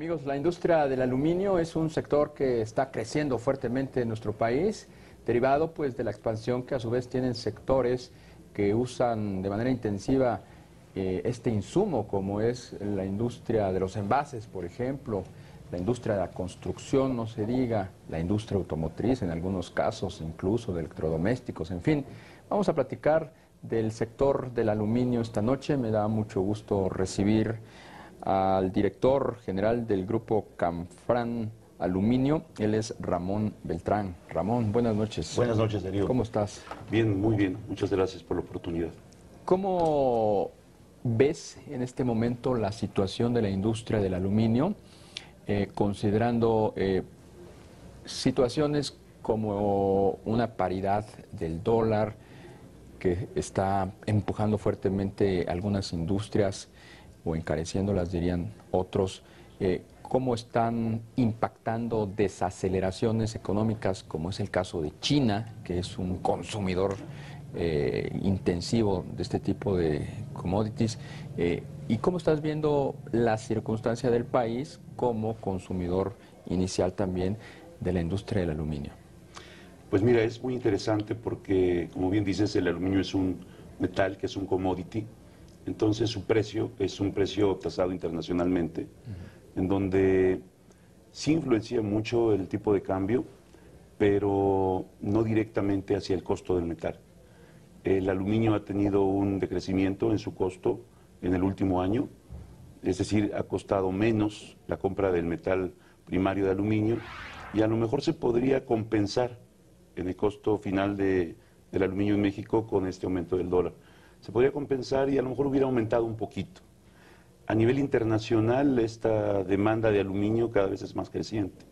Amigos, la industria del aluminio es un sector que está creciendo fuertemente en nuestro país, derivado pues de la expansión que a su vez tienen sectores que usan de manera intensiva este insumo, como es la industria de los envases, por ejemplo, la industria de la construcción, no se diga, la industria automotriz en algunos casos, incluso de electrodomésticos, en fin. Vamos a platicar del sector del aluminio esta noche. Me da mucho gusto recibir al director general del grupo Canfran Aluminio. Él es Ramón Beltrán. Ramón, buenas noches. Buenas noches, Darío. ¿Cómo estás? Bien, muy bien. Muchas gracias por la oportunidad. ¿Cómo ves en este momento la situación de la industria del aluminio, considerando situaciones como una paridad del dólar que está empujando fuertemente algunas industrias o encareciéndolas, dirían otros? ¿Cómo están impactando desaceleraciones económicas, como es el caso de China, que es un consumidor intensivo de este tipo de commodities? ¿Y cómo estás viendo la circunstancia del país como consumidor inicial también de la industria del aluminio? Pues mira, es muy interesante porque, como bien dices, el aluminio es un metal que es un commodity. Entonces su precio es un precio tasado internacionalmente, en donde sí influencia mucho el tipo de cambio, pero no directamente hacia el costo del metal. El aluminio ha tenido un decrecimiento en su costo en el último año, es decir, ha costado menos la compra del metal primario de aluminio y a lo mejor se podría compensar en el costo final del aluminio en México con este aumento del dólar. Se podría compensar y a lo mejor hubiera aumentado un poquito. A nivel internacional, esta demanda de aluminio cada vez es más creciente.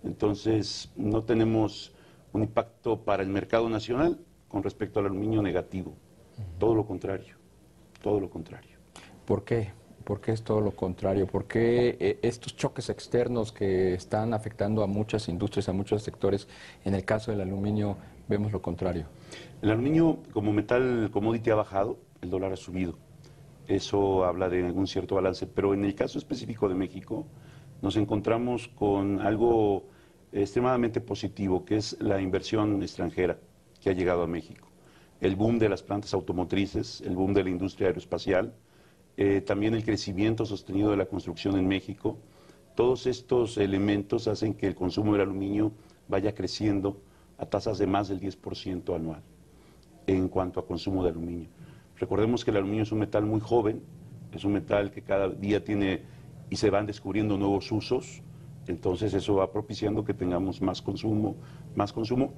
Entonces, no tenemos un impacto para el mercado nacional con respecto al aluminio negativo. Todo lo contrario, todo lo contrario. ¿Por qué? ¿Por qué es todo lo contrario? ¿Por qué estos choques externos que están afectando a muchas industrias, a muchos sectores, en el caso del aluminio vemos lo contrario? El aluminio como metal commodity ha bajado, el dólar ha subido. Eso habla de un cierto balance, pero en el caso específico de México nos encontramos con algo extremadamente positivo, que es la inversión extranjera que ha llegado a México. El boom de las plantas automotrices, el boom de la industria aeroespacial, también el crecimiento sostenido de la construcción en México. Todos estos elementos hacen que el consumo del aluminio vaya creciendo a tasas de más del 10% anual en cuanto a consumo de aluminio. Recordemos que el aluminio es un metal muy joven, es un metal que cada día tiene y se van descubriendo nuevos usos, entonces eso va propiciando que tengamos más consumo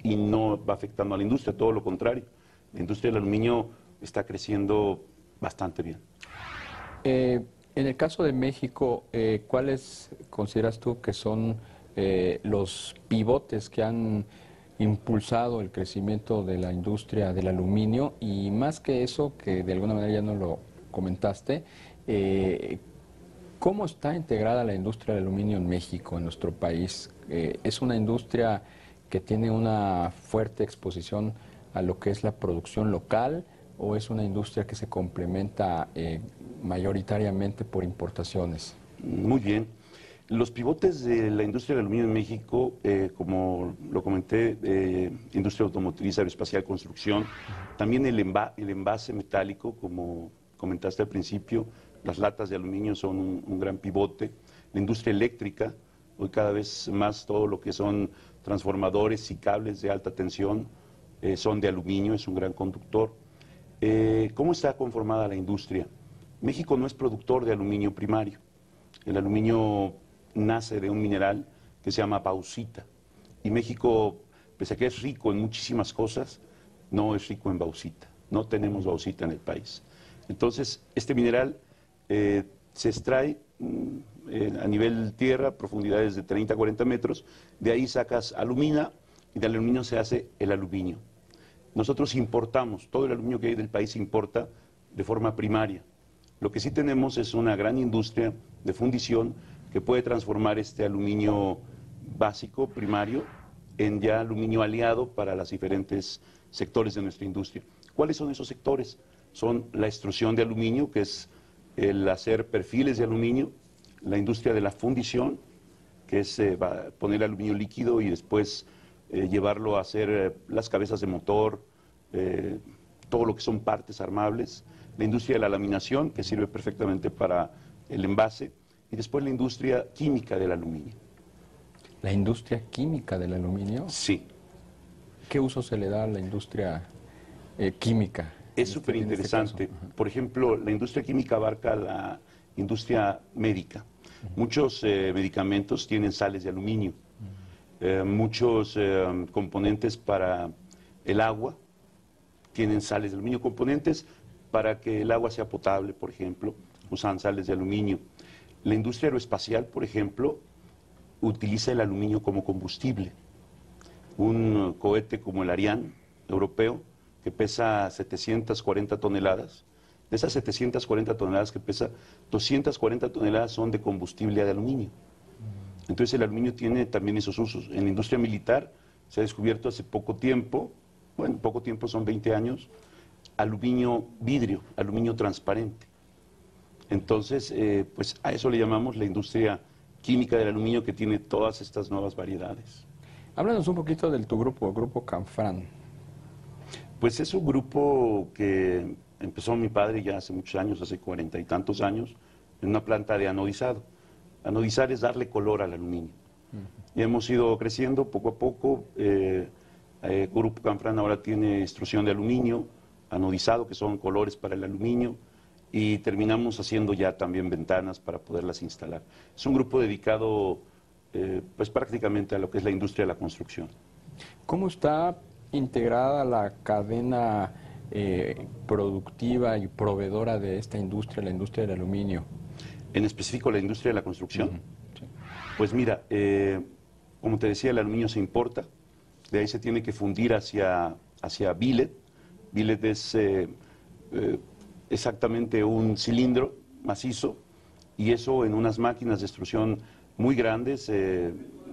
y no va afectando a la industria, todo lo contrario. La industria del aluminio está creciendo bastante bien. En el caso de México, ¿cuáles consideras tú que son los pivotes que han impulsado el crecimiento de la industria del aluminio? Y más que eso, que de alguna manera ya no lo comentaste, ¿cómo está integrada la industria del aluminio en México, en nuestro país? ¿Es una industria que tiene una fuerte exposición a lo que es la producción local, o es una industria que se complementa mayoritariamente por importaciones? Muy bien. Los pivotes de la industria del aluminio en México, como lo comenté, industria automotriz, aeroespacial, construcción, también el envase metálico, como comentaste al principio, las latas de aluminio son un gran pivote. La industria eléctrica, hoy cada vez más todo lo que son transformadores y cables de alta tensión son de aluminio, es un gran conductor. ¿Cómo está conformada la industria? México no es productor de aluminio primario. El aluminio nace de un mineral que se llama bauxita. Y México, pese a que es rico en muchísimas cosas, no es rico en bauxita. No tenemos bauxita en el país. Entonces, este mineral se extrae a nivel tierra, profundidades de 30 a 40 metros. De ahí sacas alumina y del aluminio se hace el aluminio. Nosotros importamos, todo el aluminio que hay del país se importa de forma primaria. Lo que sí tenemos es una gran industria de fundición que puede transformar este aluminio básico, primario, en ya aluminio aliado para los diferentes sectores de nuestra industria. ¿Cuáles son esos sectores? Son la extrusión de aluminio, que es el hacer perfiles de aluminio, la industria de la fundición, que es poner aluminio líquido y después llevarlo a hacer las cabezas de motor, todo lo que son partes armables, la industria de la laminación, que sirve perfectamente para el envase, y después la industria química del aluminio. ¿La industria química del aluminio? Sí. ¿Qué uso se le da a la industria química? Es súper interesante. Por ejemplo, la industria química abarca la industria médica. Muchos medicamentos tienen sales de aluminio. Muchos componentes para el agua tienen sales de aluminio. Componentes para que el agua sea potable, por ejemplo, usan sales de aluminio. La industria aeroespacial, por ejemplo, utiliza el aluminio como combustible. Un cohete como el Ariane europeo, que pesa 740 toneladas, de esas 740 toneladas que pesa, 240 toneladas son de combustible de aluminio. Entonces el aluminio tiene también esos usos. En la industria militar se ha descubierto hace poco tiempo, bueno, poco tiempo son 20 años, aluminio vidrio, aluminio transparente. Entonces, pues a eso le llamamos la industria química del aluminio, que tiene todas estas nuevas variedades. Háblanos un poquito de tu grupo, el Grupo Canfranc. Pues es un grupo que empezó mi padre ya hace muchos años, hace 40 y tantos años, en una planta de anodizado. Anodizar es darle color al aluminio. Y hemos ido creciendo poco a poco. Grupo Canfranc ahora tiene extrusión de aluminio, anodizado, que son colores para el aluminio, y terminamos haciendo ya también ventanas para poderlas instalar. Es un grupo dedicado pues prácticamente a lo que es la industria de la construcción. ¿Cómo está integrada la cadena productiva y proveedora de esta industria, la industria del aluminio? En específico la industria de la construcción. Sí. Pues mira, como te decía, el aluminio se importa, de ahí se tiene que fundir hacia billet. Billet es exactamente un cilindro macizo, y eso en unas máquinas de extrusión muy grandes,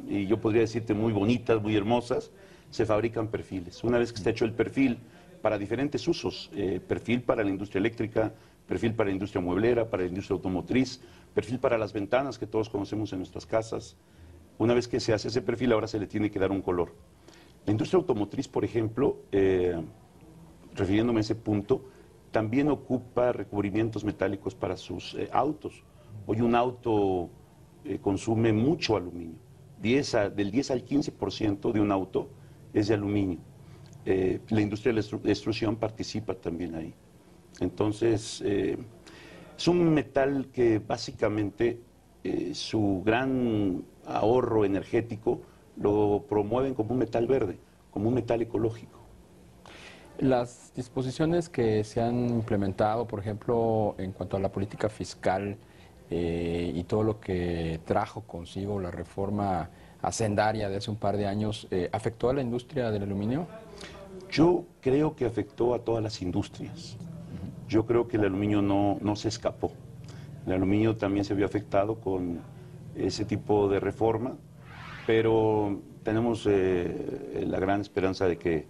y yo podría decirte muy bonitas, muy hermosas, se fabrican perfiles. Una vez que está hecho el perfil para diferentes usos, perfil para la industria eléctrica, perfil para la industria mueblera, para la industria automotriz, perfil para las ventanas que todos conocemos en nuestras casas. Una vez que se hace ese perfil, ahora se le tiene que dar un color. La industria automotriz, por ejemplo, refiriéndome a ese punto, también ocupa recubrimientos metálicos para sus autos. Hoy un auto consume mucho aluminio. Del 10 al 15% de un auto es de aluminio. La industria de la extrusión participa también ahí. Entonces, es un metal que básicamente su gran ahorro energético lo promueven como un metal verde, como un metal ecológico. Las disposiciones que se han implementado, por ejemplo, en cuanto a la política fiscal y todo lo que trajo consigo la reforma hacendaria de hace un par de años, ¿afectó a la industria del aluminio? Yo creo que afectó a todas las industrias. Yo creo que el aluminio no se escapó. El aluminio también se vio afectado con ese tipo de reforma, pero tenemos la gran esperanza de que,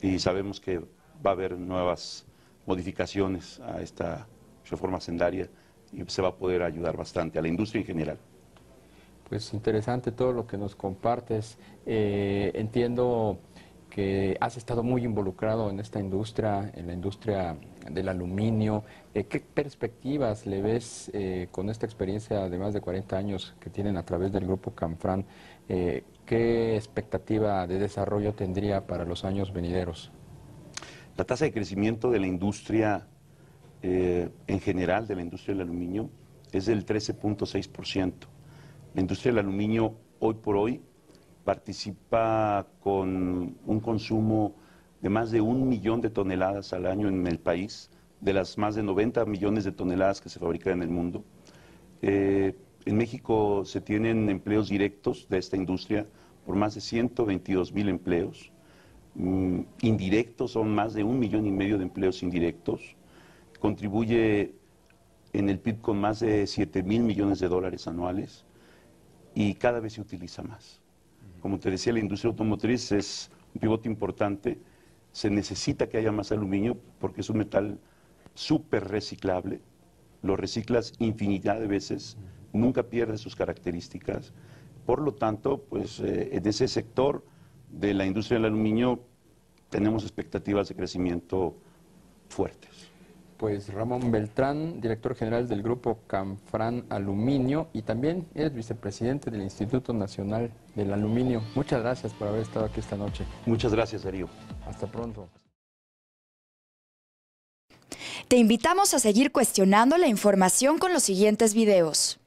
y sabemos que va a haber nuevas modificaciones a esta reforma hacendaria, y se va a poder ayudar bastante a la industria en general. Pues interesante todo lo que nos compartes. Entiendo que has estado muy involucrado en esta industria, en la industria del aluminio. ¿Qué perspectivas le ves con esta experiencia de más de 40 años que tienen a través del Grupo Canfranc? ¿Qué expectativa de desarrollo tendría para los años venideros? La tasa de crecimiento de la industria en general, de la industria del aluminio, es del 13.6%. La industria del aluminio hoy por hoy participa con un consumo de más de 1 millón de toneladas al año en el país, de las más de 90 millones de toneladas que se fabrican en el mundo. En México se tienen empleos directos de esta industria por más de 122,000 empleos. Indirectos son más de 1,5 millones de empleos indirectos. Contribuye en el PIB con más de 7,000 millones de dólares anuales, y cada vez se utiliza más. Como te decía, la industria automotriz es un pivote importante. Se necesita que haya más aluminio porque es un metal súper reciclable. Lo reciclas infinidad de veces nunca pierde sus características. Por lo tanto, pues en ese sector de la industria del aluminio tenemos expectativas de crecimiento fuertes. Pues Ramón Beltrán, director general del grupo Canfran Aluminio, y también eres vicepresidente del Instituto Nacional del Aluminio. Muchas gracias por haber estado aquí esta noche. Muchas gracias, Darío. Hasta pronto. Te invitamos a seguir cuestionando la información con los siguientes videos.